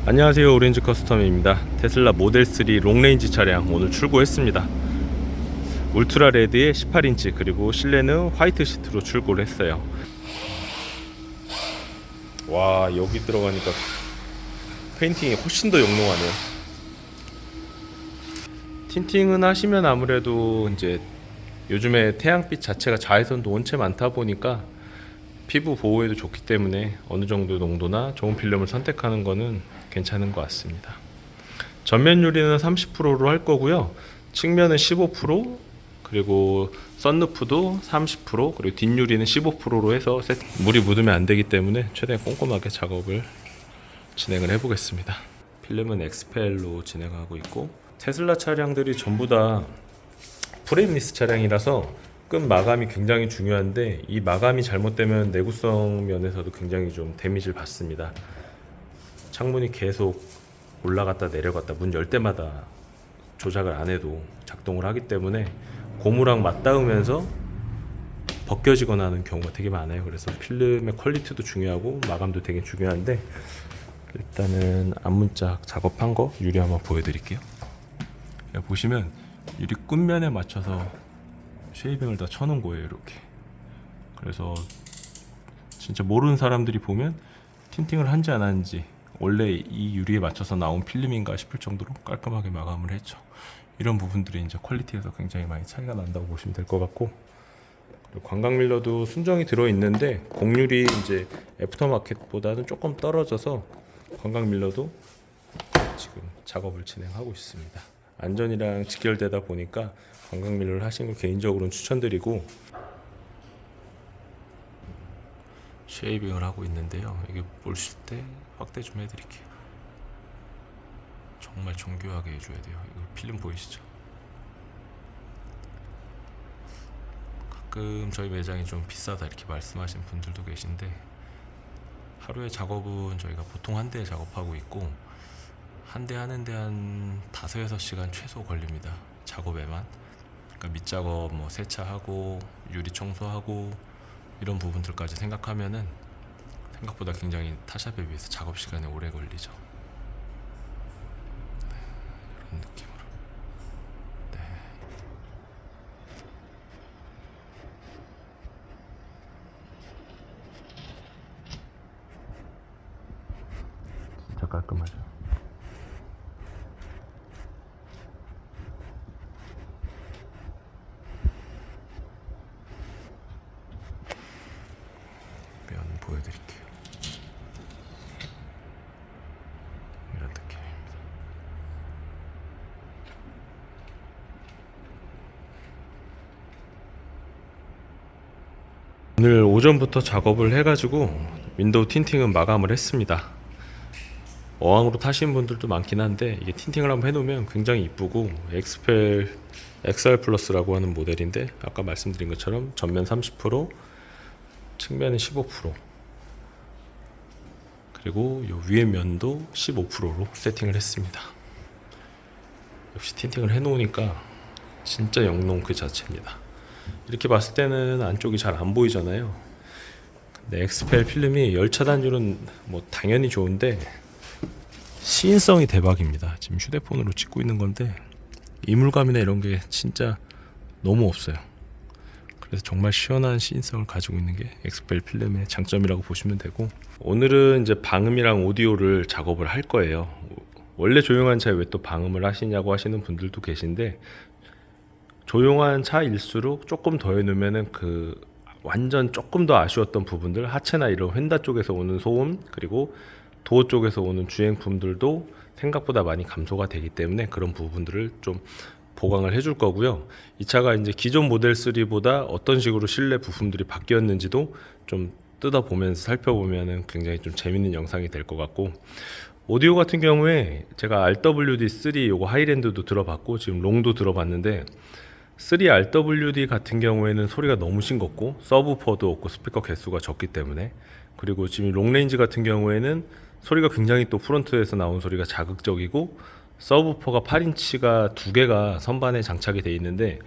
안녕하세요, 오렌지 커스텀입니다. 테슬라 모델 3 롱레인지 차량 오늘 출고했습니다. 울트라 레드에 18인치 그리고 실내는 화이트 시트로 출고를 했어요. 와, 여기 들어가니까 페인팅이 훨씬 더 영롱하네요. 틴팅은 하시면 아무래도 이제 요즘에 태양빛 자체가 자외선도 원체 많다 보니까 피부 보호에도 좋기 때문에 어느 정도 농도나 좋은 필름을 선택하는 거는 괜찮은 것 같습니다. 전면 유리는 30%로 할 거고요. 측면은 15%, 그리고 썬루프도 30%, 그리고 뒷유리는 15%로 해서 물이 묻으면 안 되기 때문에 최대한 꼼꼼하게 작업을 진행을 해보겠습니다. 필름은 엑스펠로 진행하고 있고, 테슬라 차량들이 전부 다 프레임리스 차량이라서 끈 마감이 굉장히 중요한데, 이 마감이 잘못되면 내구성 면에서도 굉장히 좀 데미지를 받습니다. 창문이 계속 올라갔다 내려갔다 문 열 때마다 조작을 안 해도 작동을 하기 때문에 고무랑 맞닿으면서 벗겨지거나 하는 경우가 되게 많아요. 그래서 필름의 퀄리티도 중요하고 마감도 되게 중요한데, 일단은 앞문짝 작업한 거 유리 한번 보여드릴게요. 보시면 유리 끝면에 맞춰서 쉐이빙을 다 쳐놓은 거예요, 이렇게. 그래서 진짜 모르는 사람들이 보면 틴팅을 한지 안 한지, 원래 이 유리에 맞춰서 나온 필름인가 싶을 정도로 깔끔하게 마감을 했죠. 이런 부분들이 이제 퀄리티에서 굉장히 많이 차이가 난다고 보시면 될 것 같고, 그리고 관광 밀러도 순정이 들어 있는데 공률이 이제 애프터마켓보다는 조금 떨어져서 관광 밀러도 지금 작업을 진행하고 있습니다. 안전이랑 직결되다 보니까 관광 밀러를 하시는 걸 개인적으로는 추천드리고, 쉐이빙을 하고 있는데요. 이게 보실 때 확대 좀 해드릴게요. 정말 정교하게 해줘야 돼요. 이거 필름 보이시죠? 가끔 저희 매장이 좀 비싸다 이렇게 말씀하시는 분들도 계신데, 하루에 작업은 저희가 보통 한 대 작업하고 있고, 한 대 하는데 한 5-6시간 최소 걸립니다. 작업에만. 그러니까 밑작업 뭐 세차하고 유리 청소하고 이런 부분들까지 생각하면은 생각보다 굉장히 타샵에 비해서 작업 시간이 오래 걸리죠. 네, 이런 느낌으로. 네. 진짜 깔끔하죠. 면 보여드릴게요. 이런 느낌입니다. 오늘 오전부터 작업을 해가지고 윈도우 틴팅은 마감을 했습니다. 어항으로 타시는 분들도 많긴 한데, 이게 틴팅을 한번 해놓으면 굉장히 이쁘고, 엑스펠 XR 플러스라고 하는 모델인데, 아까 말씀드린 것처럼 전면 30%, 측면은 15%, 그리고 요 위에 면도 15%로 세팅을 했습니다. 역시 틴팅을 해놓으니까 진짜 영롱 그 자체입니다. 이렇게 봤을 때는 안쪽이 잘 안 보이잖아요. 근데 엑스펠 필름이 열차단율은 뭐 당연히 좋은데 시인성이 대박입니다. 지금 휴대폰으로 찍고 있는 건데 이물감이나 이런 게 진짜 너무 없어요. 그래서 정말 시원한 시인성을 가지고 있는 게 엑스펠 필름의 장점이라고 보시면 되고, 오늘은 이제 방음이랑 오디오를 작업을 할 거예요. 원래 조용한 차에 왜 또 방음을 하시냐고 하시는 분들도 계신데, 조용한 차일수록 조금 더 해놓으면은 그 완전 조금 더 아쉬웠던 부분들, 하체나 이런 휀다 쪽에서 오는 소음, 그리고 도어 쪽에서 오는 주행품들도 생각보다 많이 감소가 되기 때문에 그런 부분들을 좀 보강을 해줄 거고요. 이 차가 이제 기존 모델 3보다 어떤 식으로 실내 부품들이 바뀌었는지도 좀 뜯어보면서 살펴보면은 굉장히 좀 재밌는 영상이 될 것 같고, 오디오 같은 경우에 제가 RWD3 요거 하이랜드도 들어봤고 지금 롱도 들어봤는데, 3RWD 같은 경우에는 소리가 너무 싱겁고 서브우퍼도 없고 스피커 개수가 적기 때문에, 그리고 지금 롱레인지 같은 경우에는 소리가 굉장히 또 프론트에서 나온 소리가 자극적이고, 서브우퍼가 8인치가 두 개가 선반에 장착이 되어 있는데,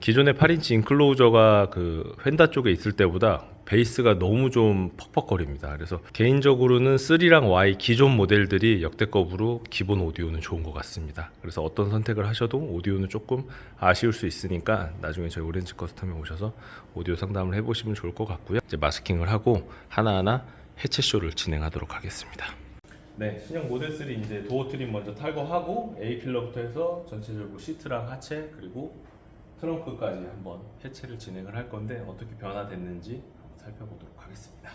기존의 8인치 인클로저가 그 휀다 쪽에 있을 때보다 베이스가 너무 좀 퍽퍽거립니다. 그래서 개인적으로는 3랑 Y 기존 모델들이 역대급으로 기본 오디오는 좋은 것 같습니다. 그래서 어떤 선택을 하셔도 오디오는 조금 아쉬울 수 있으니까 나중에 저희 오렌지 커스텀에 오셔서 오디오 상담을 해보시면 좋을 것 같고요. 이제 마스킹을 하고 하나하나 해체쇼를 진행하도록 하겠습니다. 네, 신형 모델 3 이제 도어 트림 먼저 탈거하고 A 필러부터 해서 전체적으로 시트랑 하체 그리고 트렁크까지 한번 해체를 진행을 할 건데 어떻게 변화됐는지 살펴보도록 하겠습니다.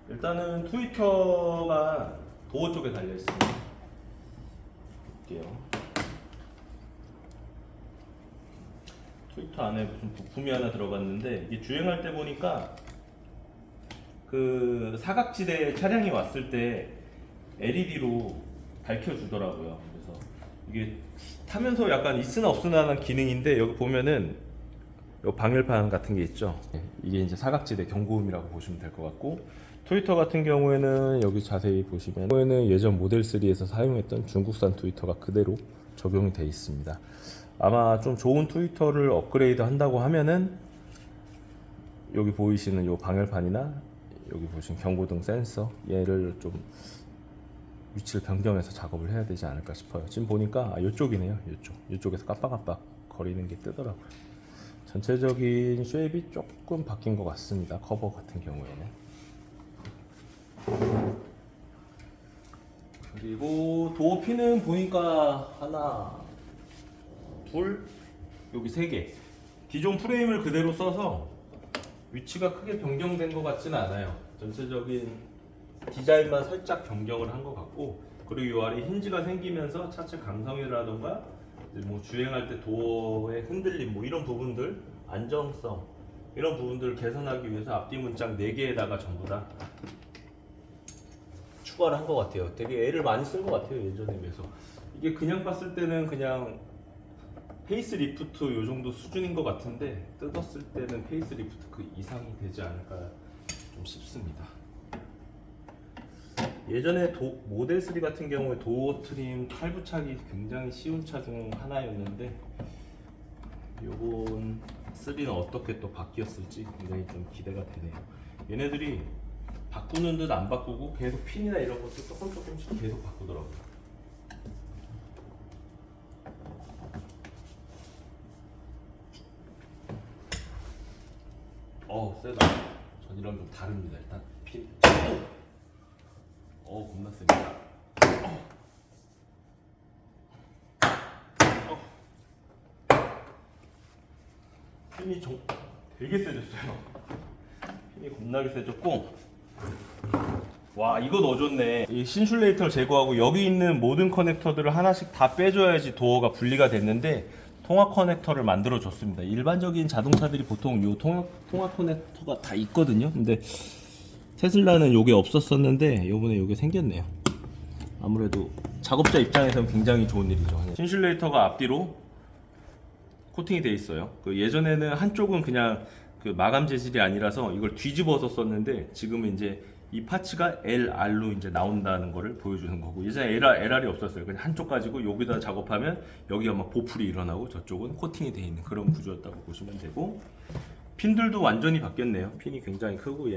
일단은 트위터가 도어 쪽에 달려 있습니다. 볼게요. 트위터 안에 무슨 부품이 하나 들어갔는데 이게 주행할 때 보니까 그 사각지대 차량이 왔을 때 LED로 밝혀주더라고요. 그래서 이게 타면서 약간 있으나 없으나 하는 기능인데 여기 보면은 요 방열판 같은 게 있죠. 이게 이제 사각지대 경고음이라고 보시면 될 것 같고 트위터 같은 경우에는 여기 자세히 보시면 예전 모델 3에서 사용했던 중국산 트위터가 그대로 적용이 되어 있습니다. 아마 좀 좋은 트위터를 업그레이드 한다고 하면은 여기 보이시는 요 방열판이나 여기 보시면 경고등 센서 얘를 좀 위치를 변경해서 작업을 해야 되지 않을까 싶어요. 지금 보니까 이쪽이네요. 이쪽에서 깜빡깜빡 거리는 게 뜨더라고요. 전체적인 쉐입이 조금 바뀐 것 같습니다. 커버 같은 경우에는. 그리고 도어 핀은 보니까 하나, 둘, 여기 세 개. 기존 프레임을 그대로 써서 위치가 크게 변경된 것 같지는 않아요. 전체적인 디자인만 살짝 변경을 한 것 같고 그리고 이 아래 힌지가 생기면서 차체 강성이라던가 뭐 주행할 때 도어의 흔들림 뭐 이런 부분들 안정성 이런 부분들을 개선하기 위해서 앞뒤 문짝 4개에다가 전부 다 추가를 한 것 같아요. 되게 애를 많이 쓴 것 같아요. 예전에 비해서. 이게 그냥 봤을 때는 그냥 페이스 리프트 요 정도 수준인 것 같은데 뜯었을 때는 페이스 리프트 그 이상이 되지 않을까 좀 싶습니다. 예전에 모델 3 같은 경우에 도어 트림 탈부착이 굉장히 쉬운 차 중 하나였는데 요번 3는 어떻게 또 바뀌었을지 굉장히 좀 기대가 되네요. 얘네들이 바꾸는 듯 안 바꾸고 계속 핀이나 이런 것도 조금씩 계속 바꾸더라고요. 세다. 전이랑 좀 다릅니다. 일단 핀. 겁나 셉니다. 핀이 되게 세졌어요. 핀이 겁나게 세졌고, 와 이거 넣어줬네. 이 신슐레이터를 제거하고 여기 있는 모든 커넥터들을 하나씩 다 빼줘야지 도어가 분리가 됐는데 통합 커넥터를 만들어 줬습니다. 일반적인 자동차들이 보통 이 통합 커넥터가 다 있거든요. 근데 테슬라는 요게 없었었는데 요번에 요게 생겼네요. 아무래도 작업자 입장에서는 굉장히 좋은 일이죠. 신슐레이터가 앞뒤로 코팅이 돼 있어요. 그 예전에는 한쪽은 그냥 그 마감 재질이 아니라서 이걸 뒤집어서 썼는데 지금은 이제 이 파츠가 LR로 이제 나온다는 거를 보여주는 거고 예전에 LR이 없었어요. 그냥 한쪽 가지고 여기다 작업하면 여기가 막 보풀이 일어나고 저쪽은 코팅이 돼 있는 그런 구조였다고 보시면 되고 핀들도 완전히 바뀌었네요. 핀이 굉장히 크고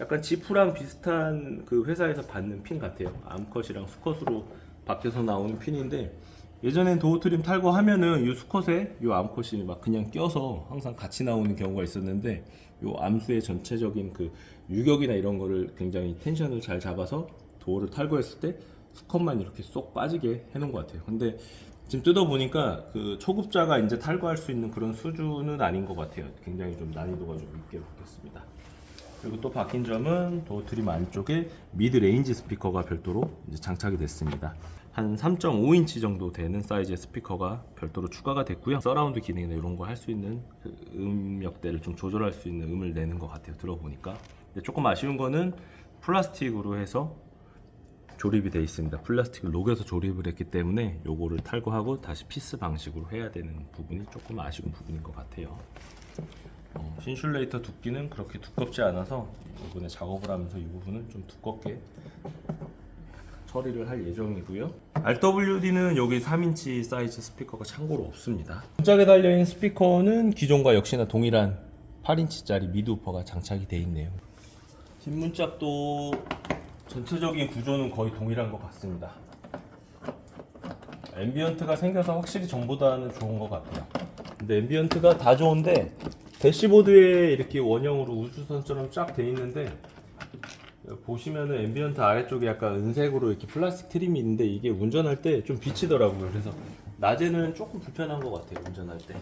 약간 지프랑 비슷한 그 회사에서 받는 핀 같아요. 암컷이랑 수컷으로 바뀌어서 나오는 핀인데 예전엔 도어 트림 탈거하면은 이 수컷에 이 암컷이 막 그냥 껴서 항상 같이 나오는 경우가 있었는데 이 암수의 전체적인 그 유격이나 이런 거를 굉장히 텐션을 잘 잡아서 도어를 탈거했을 때 수컷만 이렇게 쏙 빠지게 해놓은 것 같아요. 근데 지금 뜯어보니까 그 초급자가 이제 탈거할 수 있는 그런 수준은 아닌 것 같아요. 굉장히 좀 난이도가 좀 있게 바뀌었습니다. 그리고 또 바뀐 점은 도어 트림 안쪽에 미드 레인지 스피커가 별도로 이제 장착이 됐습니다. 한 3.5인치 정도 되는 사이즈의 스피커가 별도로 추가가 됐고요. 서라운드 기능이나 이런 거 할 수 있는 그 음역대를 좀 조절할 수 있는 음을 내는 것 같아요. 들어보니까. 근데 조금 아쉬운 거는 플라스틱으로 해서 조립이 되어 있습니다. 플라스틱을 녹여서 조립을 했기 때문에 요거를 탈거하고 다시 피스 방식으로 해야 되는 부분이 조금 아쉬운 부분인 것 같아요. 신슐레이터 두께는 그렇게 두껍지 않아서 이번에 작업을 하면서 이 부분은 좀 두껍게 처리를 할 예정이고요. RWD는 여기 3인치 사이즈 스피커가 참고로 없습니다. 문짝에 달려있는 스피커는 기존과 역시나 동일한 8인치짜리 미드우퍼가 장착이 돼 있네요. 뒷문짝도 전체적인 구조는 거의 동일한 것 같습니다. 앰비언트가 생겨서 확실히 전보다는 좋은 것 같아요. 근데 앰비언트가 다 좋은데 대시보드에 이렇게 원형으로 우주선처럼 쫙 돼 있는데 보시면은 앰비언트 아래쪽에 약간 은색으로 이렇게 플라스틱 트림이 있는데 이게 운전할 때 좀 비치더라고요. 그래서 낮에는 조금 불편한 것 같아요, 운전할 때.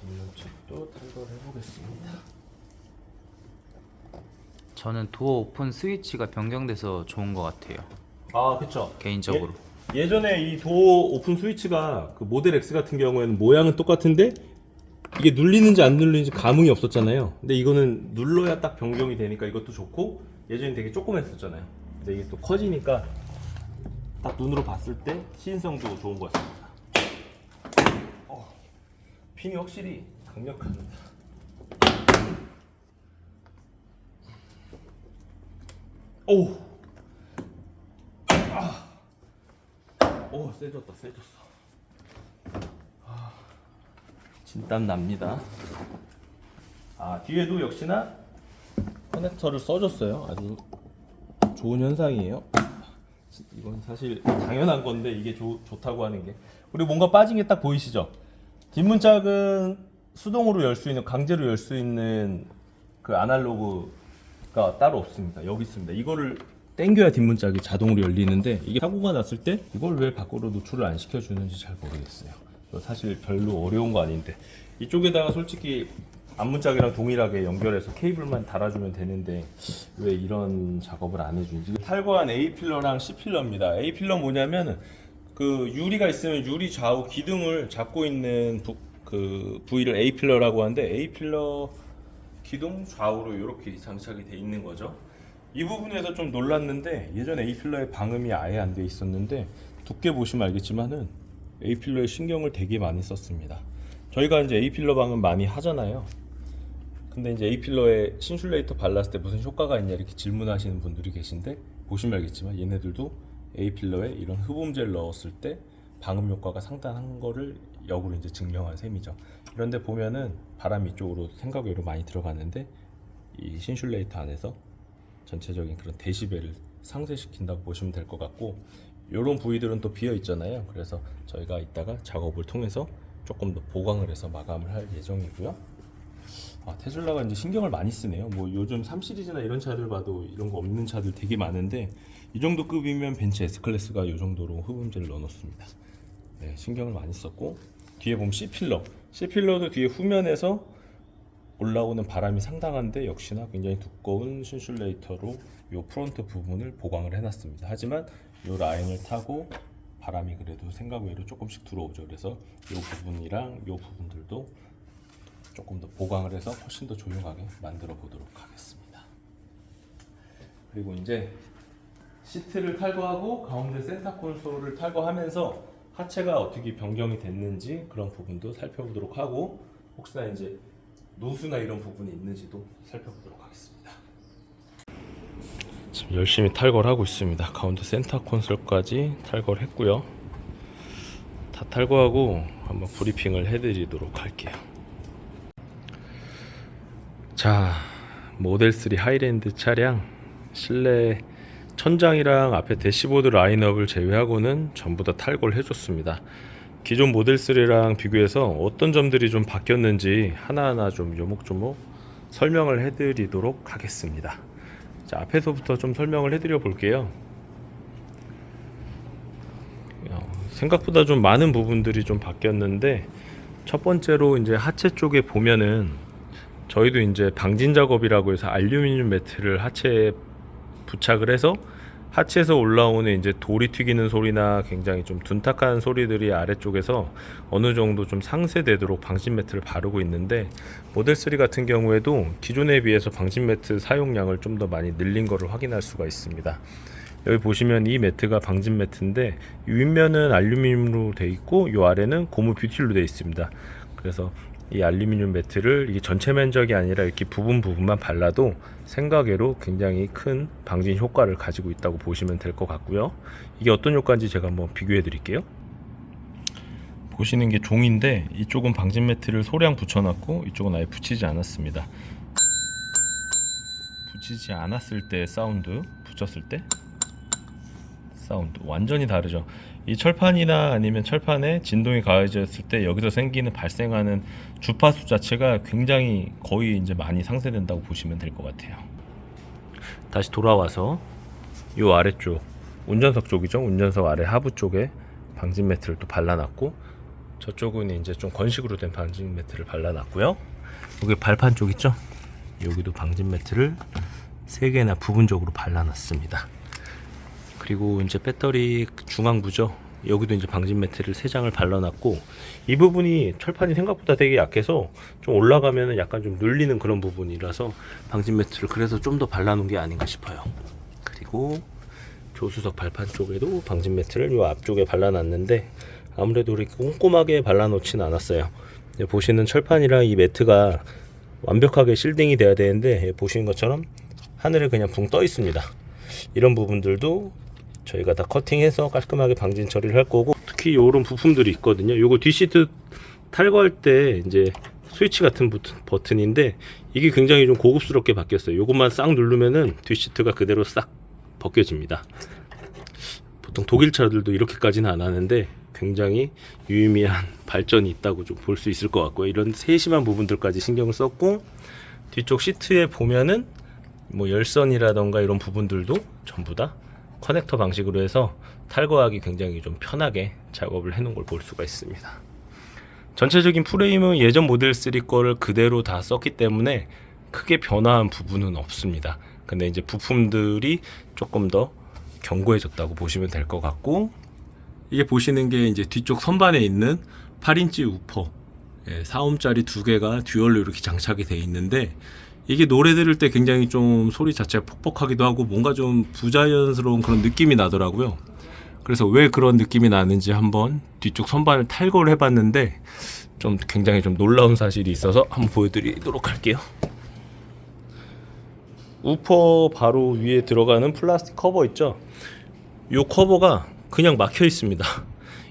뒷문짝도 탈거를 해보겠습니다. 저는 도어 오픈 스위치가 변경돼서 좋은 것 같아요. 아, 그쵸. 개인적으로. 예전에 이 도어 오픈 스위치가 그 모델 X 같은 경우에는 모양은 똑같은데 이게 눌리는지 안 눌리는지 감흥이 없었잖아요. 근데 이거는 눌러야 딱 변경이 되니까 이것도 좋고, 예전에 되게 조그맸었잖아요. 근데 이게 또 커지니까 딱 눈으로 봤을 때 시인성도 좋은 것 같습니다. 핀이 확실히 강력합니다. 오! 오, 세졌다, 세졌어. 진땀 납니다. 뒤에도 역시나 커넥터를 써줬어요. 아주 좋은 현상이에요. 이건 사실 당연한 건데 이게 좋다고 하는 게. 그리고 뭔가 빠진 게 딱 보이시죠? 뒷문짝은 수동으로 열 수 있는, 강제로 열 수 있는 그 아날로그가 따로 없습니다. 여기 있습니다. 이거를 당겨야 뒷문짝이 자동으로 열리는데 이게 사고가 났을 때 이걸 왜 밖으로 노출을 안 시켜주는지 잘 모르겠어요. 사실 별로 어려운 거 아닌데 이쪽에다가 솔직히 앞문짝이랑 동일하게 연결해서 케이블만 달아주면 되는데 왜 이런 작업을 안 해주는지. 탈거한 A필러랑 C필러입니다. A필러 뭐냐면 그 유리가 있으면 유리 좌우 기둥을 잡고 있는 그 부위를 A필러라고 하는데, A필러 기둥 좌우로 이렇게 장착이 돼 있는 거죠. 이 부분에서 좀 놀랐는데 예전에 A필러에 방음이 아예 안 돼 있었는데 두께 보시면 알겠지만은 A필러에 신경을 되게 많이 썼습니다. 저희가 이제 A필러 방음 많이 하잖아요. 근데 이제 A필러에 신슐레이터 발랐을 때 무슨 효과가 있냐 이렇게 질문하시는 분들이 계신데, 보시면 알겠지만 얘네들도 A필러에 이런 흡음재를 넣었을 때 방음 효과가 상당한 거를 역으로 이제 증명한 셈이죠. 그런데 보면은 바람이 이쪽으로 생각외로 많이 들어가는데 이 신슐레이터 안에서 전체적인 그런 데시벨을 상쇄시킨다고 보시면 될 것 같고, 이런 부위들은 또 비어 있잖아요. 그래서 저희가 이따가 작업을 통해서 조금 더 보강을 해서 마감을 할 예정이고요. 테슬라가 이제 신경을 많이 쓰네요. 뭐 요즘 3 시리즈나 이런 차들 봐도 이런 거 없는 차들 되게 많은데 이 정도 급이면 벤츠 S클래스가 이 정도로 흡음재를 넣어놓습니다. 네, 신경을 많이 썼고, 뒤에 보면 C필러도 뒤에 후면에서 올라오는 바람이 상당한데 역시나 굉장히 두꺼운 신슐레이터로 이 프론트 부분을 보강을 해놨습니다. 하지만 이 라인을 타고 바람이 그래도 생각외로 조금씩 들어오죠. 그래서 이 부분이랑 이 부분들도 조금 더 보강을 해서 훨씬 더 조용하게 만들어 보도록 하겠습니다. 그리고 이제 시트를 탈거하고 가운데 센터 콘솔을 탈거하면서 하체가 어떻게 변경이 됐는지 그런 부분도 살펴보도록 하고, 혹시나 이제 노수나 이런 부분이 있는지도 살펴보도록 하겠습니다. 지금 열심히 탈거를 하고 있습니다. 가운데 센터 콘솔까지 탈거를 했고요. 다 탈거하고 한번 브리핑을 해드리도록 할게요. 자, 모델 3 하이랜드 차량 실내 천장이랑 앞에 대시보드 라인업을 제외하고는 전부 다 탈거를 해줬습니다. 기존 모델 3랑 비교해서 어떤 점들이 좀 바뀌었는지 하나하나 좀 요목조목 설명을 해드리도록 하겠습니다. 자, 앞에서부터 좀 설명을 해드려 볼게요. 생각보다 좀 많은 부분들이 좀 바뀌었는데, 첫 번째로 이제 하체 쪽에 보면은 저희도 이제 방진 작업이라고 해서 알루미늄 매트를 하체에 부착을 해서 하체에서 올라오는 이제 돌이 튀기는 소리나 굉장히 좀 둔탁한 소리들이 아래쪽에서 어느 정도 좀 상쇄되도록 방진 매트를 바르고 있는데, 모델 3 같은 경우에도 기존에 비해서 방진 매트 사용량을 좀 더 많이 늘린 것을 확인할 수가 있습니다. 여기 보시면 이 매트가 방진 매트인데 윗면은 알루미늄으로 되어 있고 이 아래는 고무 뷰틸로 되어 있습니다. 그래서 이 알루미늄 매트를 이게 전체 면적이 아니라 이렇게 부분만 발라도 생각외로 굉장히 큰 방진 효과를 가지고 있다고 보시면 될 것 같고요. 이게 어떤 효과인지 제가 한번 비교해 드릴게요. 보시는 게 종인데 이쪽은 방진 매트를 소량 붙여놨고 이쪽은 아예 붙이지 않았습니다. 붙이지 않았을 때 사운드, 붙였을 때 사운드 완전히 다르죠. 이 철판이나 아니면 철판에 진동이 가해졌을 때 여기서 발생하는 주파수 자체가 굉장히 거의 이제 많이 상쇄된다고 보시면 될 것 같아요. 다시 돌아와서 이 아래쪽 운전석 쪽이죠. 운전석 아래 하부 쪽에 방진 매트를 또 발라놨고, 저쪽은 이제 좀 건식으로 된 방진 매트를 발라놨고요. 여기 발판 쪽 있죠. 여기도 방진 매트를 3개나 부분적으로 발라놨습니다. 그리고 이제 배터리 중앙부죠. 여기도 이제 방진 매트를 3장을 발라놨고, 이 부분이 철판이 생각보다 되게 약해서 좀 올라가면 약간 좀 눌리는 그런 부분이라서 방진 매트를 그래서 좀 더 발라놓은 게 아닌가 싶어요. 그리고 조수석 발판 쪽에도 방진 매트를 이 앞쪽에 발라놨는데 아무래도 이렇게 꼼꼼하게 발라놓진 않았어요. 보시는 철판이랑 이 매트가 완벽하게 실딩이 돼야 되는데 보시는 것처럼 하늘에 그냥 붕 떠 있습니다. 이런 부분들도 저희가 다 커팅해서 깔끔하게 방진 처리를 할 거고, 특히 이런 부품들이 있거든요. 요거 뒷시트 탈거할 때 이제 스위치 같은 버튼인데 이게 굉장히 좀 고급스럽게 바뀌었어요. 요것만 싹 누르면은 뒷시트가 그대로 싹 벗겨집니다. 보통 독일 차들도 이렇게까지는 안 하는데 굉장히 유의미한 발전이 있다고 좀 볼 수 있을 것 같고요. 이런 세심한 부분들까지 신경을 썼고, 뒤쪽 시트에 보면은 뭐 열선이라던가 이런 부분들도 전부 다 커넥터 방식으로 해서 탈거하기 굉장히 좀 편하게 작업을 해 놓은 걸 볼 수가 있습니다. 전체적인 프레임은 예전 모델 3 거를 그대로 다 썼기 때문에 크게 변화한 부분은 없습니다. 근데 이제 부품들이 조금 더 견고해졌다고 보시면 될 것 같고, 이게 보시는 게 이제 뒤쪽 선반에 있는 8인치 우퍼 4옴짜리 2개가 듀얼로 이렇게 장착이 되어 있는데, 이게 노래 들을 때 굉장히 좀 소리 자체가 퍽퍽하기도 하고 뭔가 좀 부자연스러운 그런 느낌이 나더라고요. 그래서 왜 그런 느낌이 나는지 한번 뒤쪽 선반을 탈거를 해봤는데 좀 굉장히 좀 놀라운 사실이 있어서 한번 보여드리도록 할게요. 우퍼 바로 위에 들어가는 플라스틱 커버 있죠. 이 커버가 그냥 막혀 있습니다.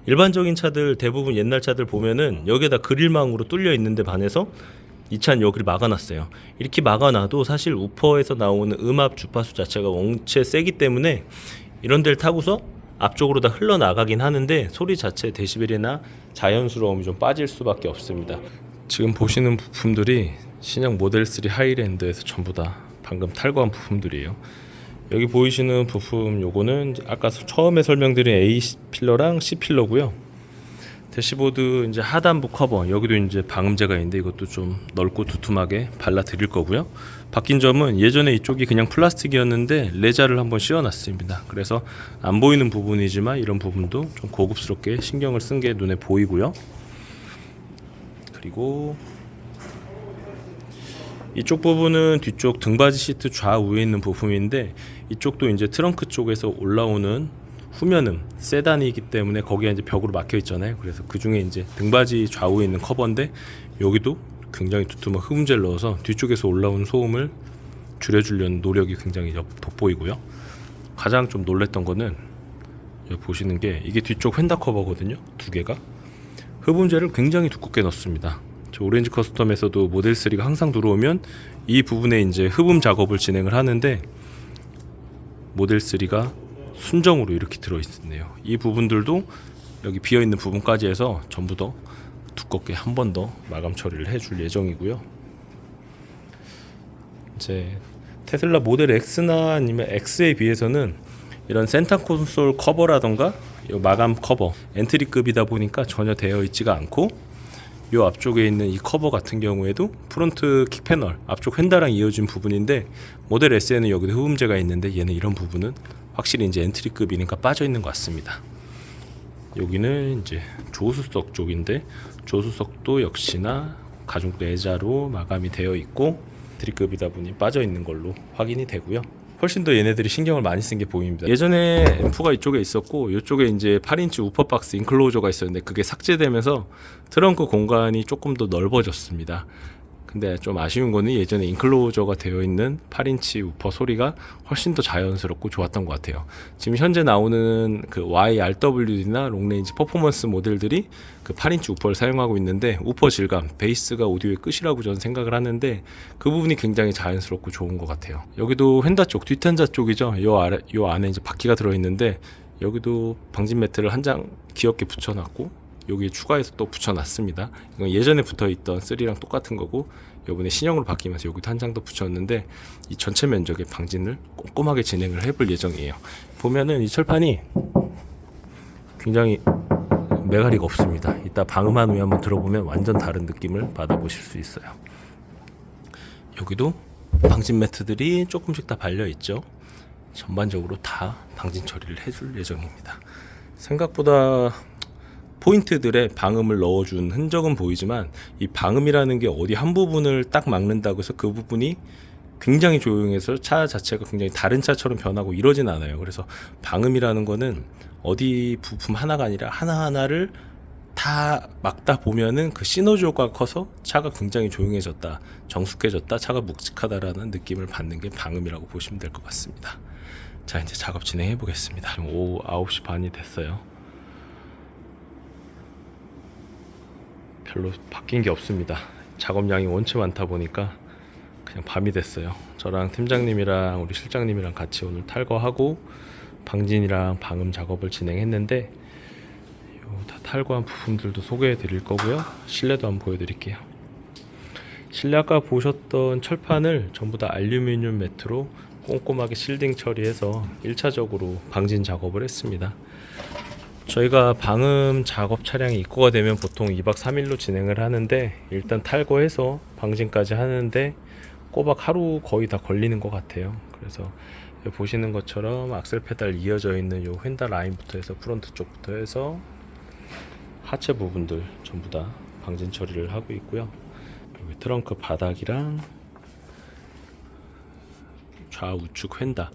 일반적인 차들 대부분 옛날 차들 보면은 여기에다 그릴망으로 뚫려 있는데 반해서 이 차는 여기를 막아놨어요. 이렇게 막아놔도 사실 우퍼에서 나오는 음압 주파수 자체가 원체 세기 때문에 이런 데를 타고서 앞쪽으로 다 흘러나가긴 하는데 소리 자체 데시벨이나 자연스러움이 좀 빠질 수밖에 없습니다. 지금 보시는 부품들이 신형 모델 3 하이랜드에서 전부 다 방금 탈거한 부품들이에요. 여기 보이시는 부품 요거는 아까 처음에 설명드린 A 필러랑 C 필러고요. 대시보드 이제 하단부 커버, 여기도 이제 방음제가 있는데 이것도 좀 넓고 두툼하게 발라 드릴 거고요. 바뀐 점은 예전에 이쪽이 그냥 플라스틱이었는데 레자를 한번 씌워놨습니다. 그래서 안 보이는 부분이지만 이런 부분도 좀 고급스럽게 신경을 쓴 게 눈에 보이고요. 그리고 이쪽 부분은 뒤쪽 등받이 시트 좌우에 있는 부품인데, 이쪽도 이제 트렁크 쪽에서 올라오는 후면음 세단이기 때문에 거기에 이제 벽으로 막혀 있잖아요. 그래서 그 중에 이제 등받이 좌우에 있는 커버인데 여기도 굉장히 두툼한 흡음재를 넣어서 뒤쪽에서 올라오는 소음을 줄여주려는 노력이 굉장히 돋보이고요. 가장 좀 놀랬던 거는 여기 보시는 게 이게 뒤쪽 휀다 커버거든요. 2개가 흡음재를 굉장히 두껍게 넣습니다. 저 오렌지 커스텀에서도 모델 3가 항상 들어오면 이 부분에 이제 흡음 작업을 진행을 하는데 모델 3가 순정으로 이렇게 들어있네요. 이 부분들도 여기 비어있는 부분까지 해서 전부 더 두껍게 한 번 더 마감 처리를 해줄 예정이고요. 이제 테슬라 모델 X나 아니면 X에 비해서는 이런 센터 콘솔 커버라던가 이 마감 커버 엔트리급이다 보니까 전혀 되어 있지가 않고, 이 앞쪽에 있는 이 커버 같은 경우에도 프론트 킥 패널 앞쪽 휀다랑 이어진 부분인데 모델 S에는 여기도 흡음재가 있는데 얘는 이런 부분은 확실히 이제 엔트리급이니까 빠져 있는 것 같습니다. 여기는 이제 조수석 쪽인데 조수석도 역시나 가죽 레자로 마감이 되어 있고 엔트리급이다 보니 빠져 있는 걸로 확인이 되고요. 훨씬 더 얘네들이 신경을 많이 쓴 게 보입니다. 예전에 앰프가 이쪽에 있었고 이쪽에 이제 8인치 우퍼 박스 인클로저가 있었는데 그게 삭제되면서 트렁크 공간이 조금 더 넓어졌습니다. 근데 좀 아쉬운 거는 예전에 인클로저가 되어 있는 8인치 우퍼 소리가 훨씬 더 자연스럽고 좋았던 것 같아요. 지금 현재 나오는 그 YRWD나 롱레인지 퍼포먼스 모델들이 그 8인치 우퍼를 사용하고 있는데 우퍼 질감, 베이스가 오디오의 끝이라고 저는 생각을 하는데 그 부분이 굉장히 자연스럽고 좋은 것 같아요. 여기도 휀다 쪽, 뒷텐자 쪽이죠. 요 안에 이제 바퀴가 들어있는데 여기도 방진 매트를 한 장 귀엽게 붙여놨고 여기에 추가해서 또 붙여놨습니다. 이건 예전에 붙어있던 3랑 똑같은 거고 이번에 신형으로 바뀌면서 여기도 한 장 더 붙였는데 이 전체 면적의 방진을 꼼꼼하게 진행을 해볼 예정이에요. 보면은 이 철판이 굉장히 메가리가 없습니다. 이따 방음한 후에 한번 들어보면 완전 다른 느낌을 받아보실 수 있어요. 여기도 방진 매트들이 조금씩 다 발려있죠. 전반적으로 다 방진 처리를 해줄 예정입니다. 생각보다 포인트들의 방음을 넣어준 흔적은 보이지만 이 방음이라는 게 어디 한 부분을 딱 막는다고 해서 그 부분이 굉장히 조용해서 차 자체가 굉장히 다른 차처럼 변하고 이러진 않아요. 그래서 방음이라는 거는 어디 부품 하나가 아니라 하나하나를 다 막다 보면은 그 시너지 효과가 커서 차가 굉장히 조용해졌다, 정숙해졌다, 차가 묵직하다라는 느낌을 받는 게 방음이라고 보시면 될 것 같습니다. 자, 이제 작업 진행해 보겠습니다. 지금 오후 9시 반이 됐어요. 별로 바뀐 게 없습니다. 작업량이 원체 많다 보니까 그냥 밤이 됐어요. 저랑 팀장님이랑 우리 실장님이랑 같이 오늘 탈거하고 방진이랑 방음 작업을 진행했는데 다 탈거한 부품들도 소개해 드릴 거고요. 실내도 한번 보여드릴게요. 실내 아까 보셨던 철판을 전부 다 알루미늄 매트로 꼼꼼하게 실딩 처리해서 1차적으로 방진 작업을 했습니다. 저희가 방음 작업 차량이 입고가 되면 보통 2박 3일로 진행을 하는데 일단 탈거해서 방진까지 하는데 꼬박 하루 거의 다 걸리는 것 같아요. 그래서 보시는 것처럼 악셀 페달 이어져 있는 요 휀다 라인부터 해서 프론트 쪽부터 해서 하체 부분들 전부 다 방진 처리를 하고 있고요. 여기 트렁크 바닥이랑 좌우측 휀다,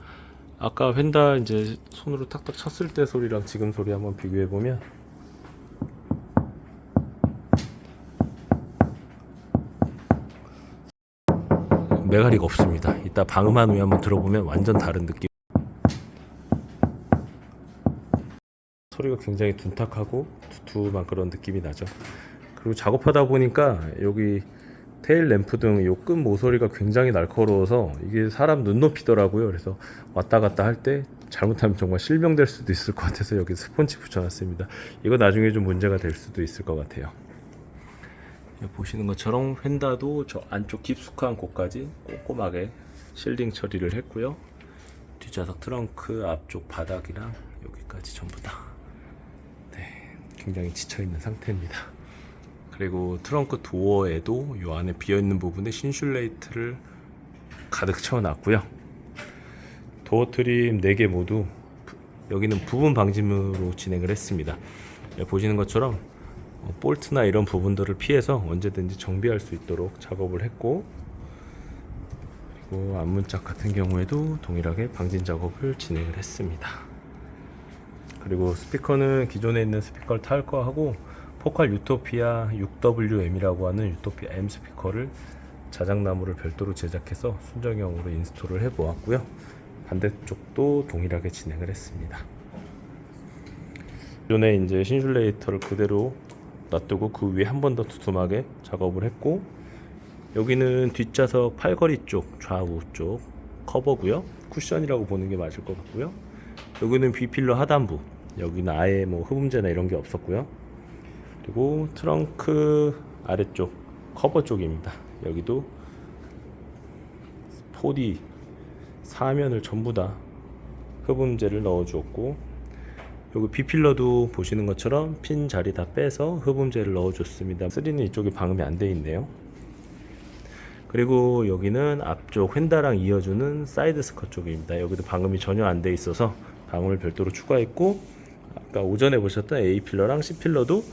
아까 휀다 이제 손으로 탁탁 쳤을 때 소리랑 지금 소리 한번 비교해 보면 메가리가 없습니다. 이따 방음한 후에 한번 들어보면 완전 다른 느낌. 소리가 굉장히 둔탁하고 두툼한 그런 느낌이 나죠. 그리고 작업하다 보니까 여기 테일 램프 등 요 끈 모서리가 굉장히 날카로워서 이게 사람 눈높이더라고요. 그래서 왔다 갔다 할 때 잘못하면 정말 실명될 수도 있을 것 같아서 여기 스펀지 붙여놨습니다. 이거 나중에 좀 문제가 될 수도 있을 것 같아요. 보시는 것처럼 휀다도 저 안쪽 깊숙한 곳까지 꼼꼼하게 실딩 처리를 했고요. 뒷좌석 트렁크 앞쪽 바닥이랑 여기까지 전부 다 굉장히 지쳐있는 상태입니다. 그리고 트렁크 도어에도 이 안에 비어있는 부분에 신슐레이트를 가득 채워놨고요. 도어 트림 4개 모두 여기는 부분 방짐으로 진행을 했습니다. 보시는 것처럼 볼트나 이런 부분들을 피해서 언제든지 정비할 수 있도록 작업을 했고, 그리고 앞문짝 같은 경우에도 동일하게 방진 작업을 진행을 했습니다. 그리고 스피커는 기존에 있는 스피커를 탈거하고 포칼 유토피아 6WM이라고 하는 유토피아 M 스피커를 자작나무를 별도로 제작해서 순정형으로 인스톨을 해 보았고요. 반대쪽도 동일하게 진행을 했습니다. 기존에 이제 신슐레이터를 그대로 놔두고 그 위에 한 번 더 두툼하게 작업을 했고, 여기는 뒷좌석 팔걸이 쪽 좌우 쪽 커버고요. 쿠션이라고 보는 게 맞을 것 같고요. 여기는 B필러 하단부, 여기는 아예 뭐 흡음재나 이런 게 없었고요. 그리고 트렁크 아래쪽 커버 쪽입니다. 여기도 4D 사면을 전부 다 흡음재를 넣어 주었고, 여기 B필러도 보시는 것처럼 핀 자리 다 빼서 흡음재를 넣어 줬습니다. 3는 이쪽에 방음이 안 돼 있네요. 그리고 여기는 앞쪽 휀다랑 이어주는 사이드 스커 쪽입니다. 여기도 방음이 전혀 안 돼 있어서 방음을 별도로 추가했고, 아까 오전에 보셨던 A필러랑 C필러도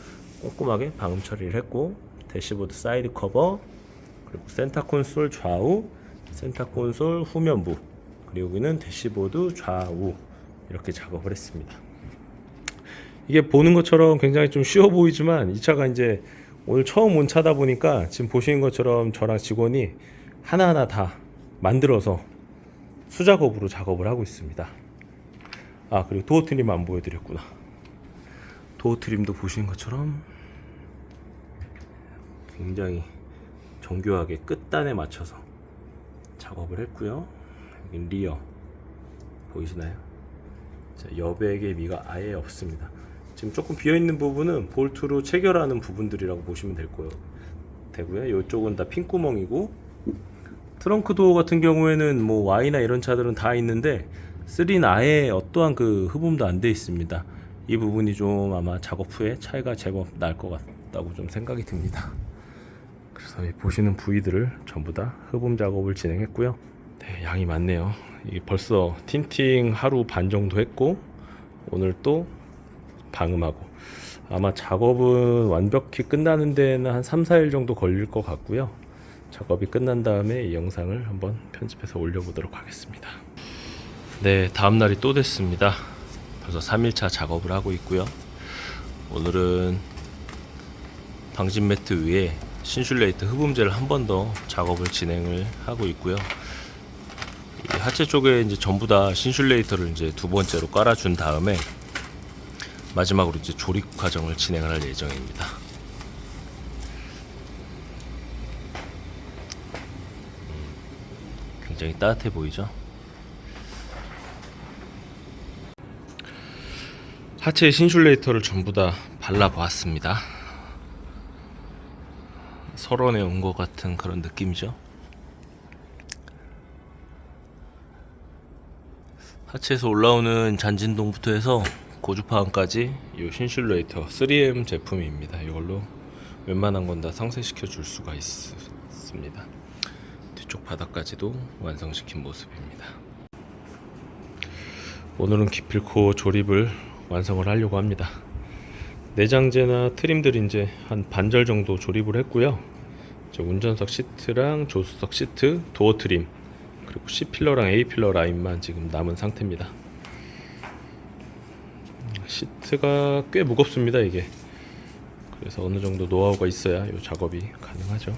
꼼꼼하게 방음 처리를 했고, 대시보드 사이드 커버, 그리고 센터 콘솔 좌우, 센터 콘솔 후면부, 그리고 여기는 대시보드 좌우 이렇게 작업을 했습니다. 이게 보는 것처럼 굉장히 좀 쉬워 보이지만 이 차가 이제 오늘 처음 온 차다 보니까 지금 보시는 것처럼 저랑 직원이 하나하나 다 만들어서 수작업으로 작업을 하고 있습니다. 아, 그리고 도어 트림 안 보여드렸구나. 도어 트림도 보시는 것처럼 굉장히 정교하게 끝단에 맞춰서 작업을 했고요. 여기 리어 보이시나요? 자, 여백의 미가 아예 없습니다. 지금 조금 비어있는 부분은 볼트로 체결하는 부분들이라고 보시면 되고요. 이쪽은 다 핀구멍이고, 트렁크 도어 같은 경우에는 뭐 Y나 이런 차들은 다 있는데 3는 아예 어떠한 그 흡음도 안 돼 있습니다. 이 부분이 좀 아마 작업 후에 차이가 제법 날 것 같다고 좀 생각이 듭니다. 그래서 이 보시는 부위들을 전부 다 흡음 작업을 진행했고요. 네, 양이 많네요. 이게 벌써 틴팅 하루 반 정도 했고 오늘 또 방음하고, 아마 작업은 완벽히 끝나는 데는 한 3-4일 정도 걸릴 것 같고요. 작업이 끝난 다음에 이 영상을 한번 편집해서 올려보도록 하겠습니다. 네, 다음날이 또 됐습니다. 벌써 3일차 작업을 하고 있고요. 오늘은 방진 매트 위에 신슐레이트 흡음제를 한 번 더 작업을 진행을 하고 있고요. 이 하체 쪽에 이제 전부 다 신슐레이터를 이제 두 번째로 깔아준 다음에 마지막으로 이제 조립 과정을 진행을 할 예정입니다. 굉장히 따뜻해 보이죠? 하체 신슐레이터를 전부 다 발라보았습니다. 설원에 온 것 같은 그런 느낌이죠. 하체에서 올라오는 잔진동부터 해서 고주파음까지 이 신슐레이터 3M 제품입니다. 이걸로 웬만한 건 다 상쇄시켜 줄 수가 있습니다. 뒤쪽 바닥까지도 완성시킨 모습입니다. 오늘은 기필코 조립을 완성을 하려고 합니다. 내장재나 트림들 이제 한 반절 정도 조립을 했고요. 이제 운전석 시트랑 조수석 시트, 도어 트림, 그리고 C필러랑 A필러 라인만 지금 남은 상태입니다. 시트가 꽤 무겁습니다, 이게. 그래서 어느 정도 노하우가 있어야 이 작업이 가능하죠.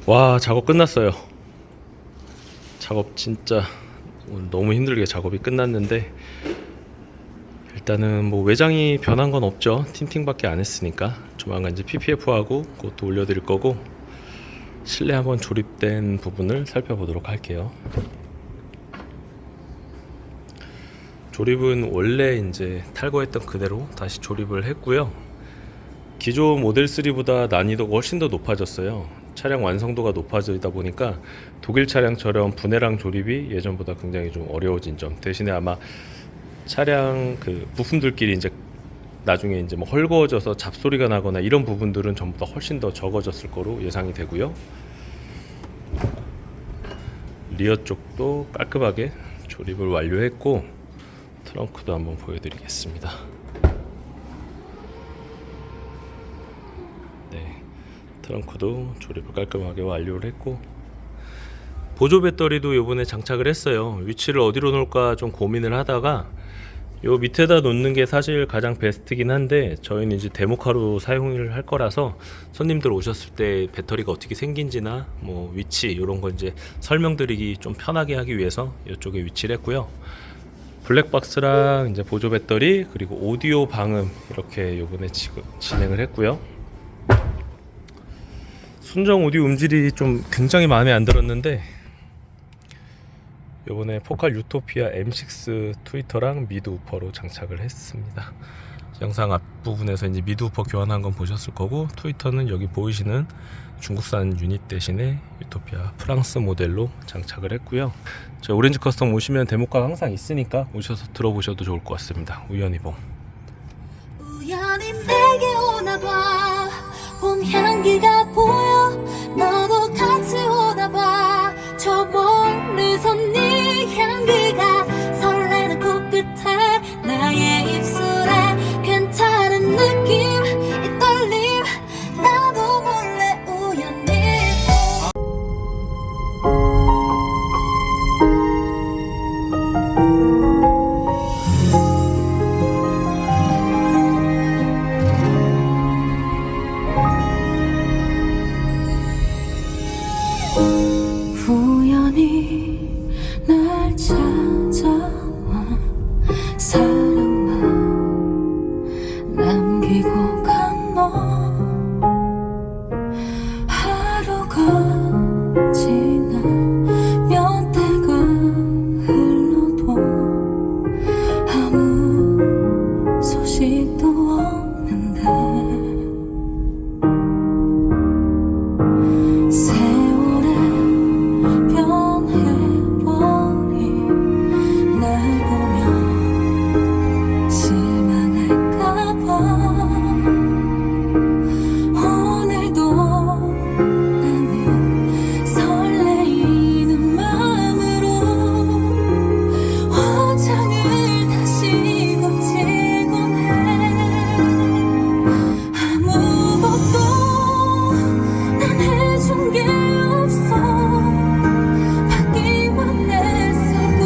와, 작업 끝났어요. 작업 진짜 오늘 너무 힘들게 작업이 끝났는데, 일단은 뭐 외장이 변한 건 없죠. 틴팅밖에 안 했으니까. 조만간 이제 PPF하고 그것도 올려드릴 거고, 실내 한번 조립된 부분을 살펴보도록 할게요. 조립은 원래 이제 탈거했던 그대로 다시 조립을 했고요. 기존 모델 3보다 난이도가 훨씬 더 높아졌어요. 차량 완성도가 높아지다 보니까 독일 차량처럼 분해랑 조립이 예전보다 굉장히 좀 어려워진 점, 대신에 아마 차량 그 부품들끼리 이제 나중에 이제 뭐 헐거워져서 잡소리가 나거나 이런 부분들은 전부 다 훨씬 더 적어졌을 거로 예상이 되고요. 리어 쪽도 깔끔하게 조립을 완료했고, 트렁크도 한번 보여드리겠습니다. 네, 트렁크도 조립을 깔끔하게 완료를 했고, 보조 배터리도 요번에 장착을 했어요. 위치를 어디로 놓을까 좀 고민을 하다가 요 밑에다 놓는 게 사실 가장 베스트긴 한데, 저희는 이제 데모카로 사용을 할 거라서 손님들 오셨을 때 배터리가 어떻게 생긴지나 뭐 위치 이런 거 이제 설명드리기 좀 편하게 하기 위해서 이쪽에 위치를 했고요. 블랙박스랑 이제 보조 배터리, 그리고 오디오 방음 이렇게 요번에 지금 진행을 했고요. 순정 오디오 음질이 좀 굉장히 마음에 안 들었는데 이번에 포칼 유토피아 M6 트위터랑 미드 우퍼로 장착을 했습니다. 영상 앞부분에서 이제 미드 우퍼 교환한 건 보셨을 거고, 트위터는 여기 보이시는 중국산 유닛 대신에 유토피아 프랑스 모델로 장착을 했고요. 저 오렌지 커스텀 오시면 데모가 항상 있으니까 오셔서 들어보셔도 좋을 것 같습니다. 우연히 봄. 우연히 내게 오나봐. 봄 향기가 보여. 너도 같이 오나봐. 저 멀리서 네 향기가 설레는 코끝에 나의 입술에 괜찮은 느낌, 이 떨림 나도 몰래 우연히 우연히 날 찾아와 사랑만 남기고 간 너. 하루가 지나 몇 대가 흘러도 아무 소식도 없는데 세월에 변해버린 날 보며 실망할까봐 오늘도 나는 설레이는 마음으로 화장을 다시 고치곤 해. 아무것도 난 해준 게 없어. 받기만 했었고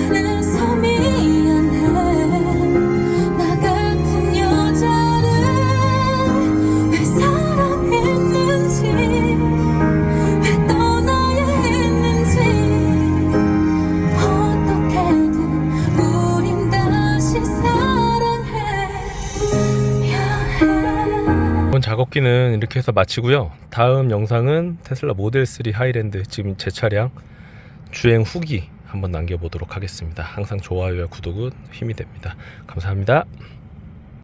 그래서 미안해. 나 같은 여자를 왜 사랑했는지, 왜 떠나야 했는지, 어떻게든 우린 다시 사랑해야 해. 이번 작업기는 이렇게 해서 마치고요. 다음 영상은 테슬라 모델 3 하이랜드, 지금 제 차량 주행 후기 한번 남겨보도록 하겠습니다. 항상 좋아요와 구독은 힘이 됩니다. 감사합니다.